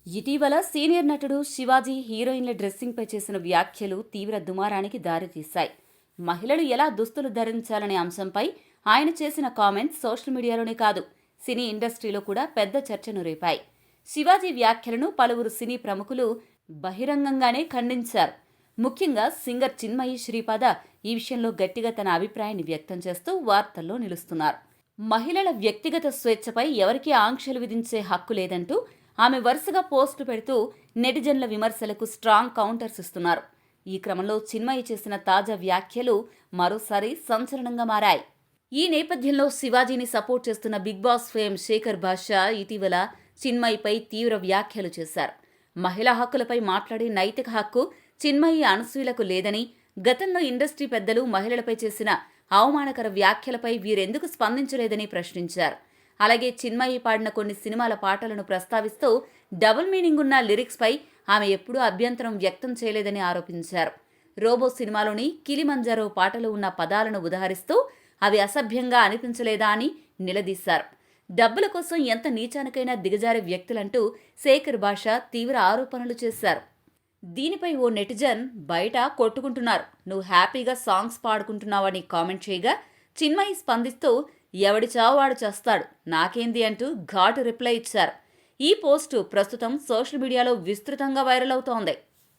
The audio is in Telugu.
ఇటీవల సీనియర్ నటుడు శివాజీ హీరోయిన్ల డ్రెస్సింగ్పై చేసిన వ్యాఖ్యలు తీవ్ర దుమారానికి దారితీశాయి. మహిళలు ఎలా దుస్తులు ధరించాలనే అంశంపై ఆయన చేసిన కామెంట్స్ సోషల్ మీడియాలోనే కాదు, సినీ ఇండస్ట్రీలో కూడా పెద్ద చర్చను రేపాయి. శివాజీ వ్యాఖ్యలను పలువురు సినీ ప్రముఖులు బహిరంగంగానే ఖండించారు. ముఖ్యంగా సింగర్ చిన్మయి శ్రీపాద ఈ విషయంలో గట్టిగా తన అభిప్రాయాన్ని వ్యక్తం చేస్తూ వార్తల్లో నిలుస్తున్నారు. మహిళల వ్యక్తిగత స్వేచ్ఛపై ఎవరికీ ఆంక్షలు విధించే హక్కు లేదంటూ ఆమె వరుసగా పోస్టులు పెడుతూ నెటిజన్ల విమర్శలకు స్ట్రాంగ్ కౌంటర్స్ ఇస్తున్నారు. ఈ క్రమంలో చిన్మయి చేసిన తాజా వ్యాఖ్యలు మరోసారి సంచలనంగా మారాయి. ఈ నేపథ్యంలో శివాజీని సపోర్ట్ చేస్తున్న బిగ్ బాస్ ఫేమ్ శేఖర్ భాషా ఇటీవల చిన్మయిపై తీవ్ర వ్యాఖ్యలు చేశారు. మహిళా హక్కులపై మాట్లాడే నైతిక హక్కు చిన్మయి అనసూయలకు లేదని, గతంలో ఇండస్ట్రీ పెద్దలు మహిళలపై చేసిన అవమానకర వ్యాఖ్యలపై వీరెందుకు స్పందించలేదని ప్రశ్నించారు. అలాగే చిన్మయి పాడిన కొన్ని సినిమాల పాటలను ప్రస్తావిస్తూ డబుల్ మీనింగ్ ఉన్న లిరిక్స్పై ఆమె ఎప్పుడూ అభ్యంతరం వ్యక్తం చేయలేదని ఆరోపించారు. రోబో సినిమాలోని కిలిమంజారో పాటలో ఉన్న పదాలను ఉదహరిస్తూ అవి అసభ్యంగా అనిపించలేదా అని నిలదీశారు. డబ్బుల కోసం ఎంత నీచానికైనా దిగజారే వ్యక్తులంటూ శేఖర్ భాష తీవ్ర ఆరోపణలు చేశారు. దీనిపై ఓ నెటిజన్ బయట కొట్టుకుంటున్నారు, నువ్వు హ్యాపీగా సాంగ్స్ పాడుకుంటున్నావని కామెంట్ చేయగా చిన్మయి స్పందిస్తూ ఎవడి చావు వాడు చేస్తాడు, నాకేంది అంటూ ఘాటు రిప్లై ఇచ్చారు. ఈ పోస్టు ప్రస్తుతం సోషల్ మీడియాలో విస్తృతంగా వైరల్ అవుతోంది.